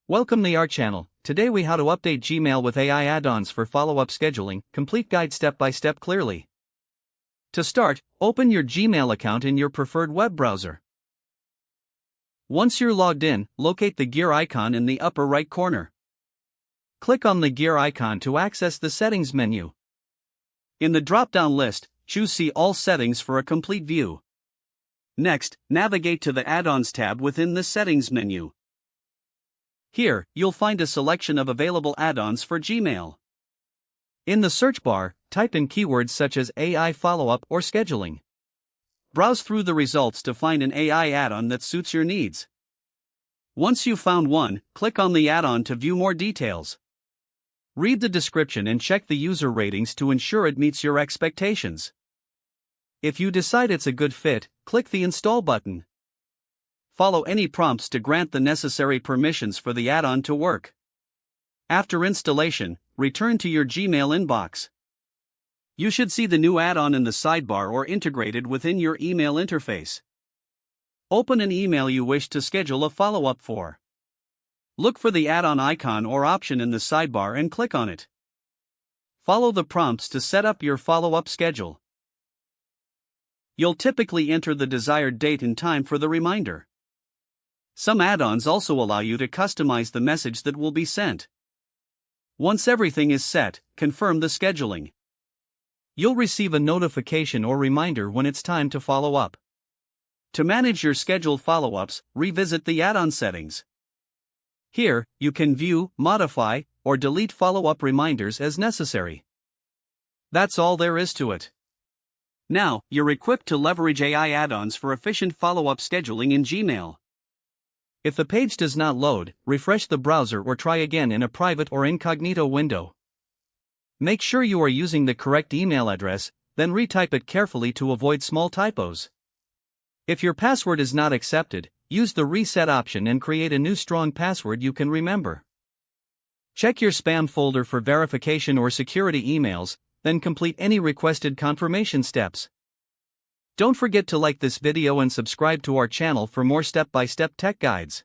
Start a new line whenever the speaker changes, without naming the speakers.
Welcome to our channel. Today we how to update Gmail with AI add-ons for follow-up scheduling, complete guide step by step clearly. To start, open your Gmail account in your preferred web browser. Once you're logged in, locate the gear icon in the upper right corner. Click on the gear icon to access the settings menu. In the drop-down list, choose See All Settings for a complete view. Next, navigate to the Add-ons tab within the settings menu. Here, you'll find a selection of available add-ons for Gmail. In the search bar, type in keywords such as AI follow-up or scheduling. Browse through the results to find an AI add-on that suits your needs. Once you've found one, click on the add-on to view more details. Read the description and check the user ratings to ensure it meets your expectations. If you decide it's a good fit, click the Install button. Follow any prompts to grant the necessary permissions for the add-on to work. After installation, return to your Gmail inbox. You should see the new add-on in the sidebar or integrated within your email interface. Open an email you wish to schedule a follow-up for. Look for the add-on icon or option in the sidebar and click on it. Follow the prompts to set up your follow-up schedule. You'll typically enter the desired date and time for the reminder. Some add-ons also allow you to customize the message that will be sent. Once everything is set, confirm the scheduling. You'll receive a notification or reminder when it's time to follow up. To manage your scheduled follow-ups, revisit the add-on settings. Here, you can view, modify, or delete follow-up reminders as necessary. That's all there is to it. Now, you're equipped to leverage AI add-ons for efficient follow-up scheduling in Gmail. If the page does not load, refresh the browser or try again in a private or incognito window. Make sure you are using the correct email address, then retype it carefully to avoid small typos. If your password is not accepted, use the reset option and create a new strong password you can remember. Check your spam folder for verification or security emails, then complete any requested confirmation steps. Don't forget to like this video and subscribe to our channel for more step-by-step tech guides.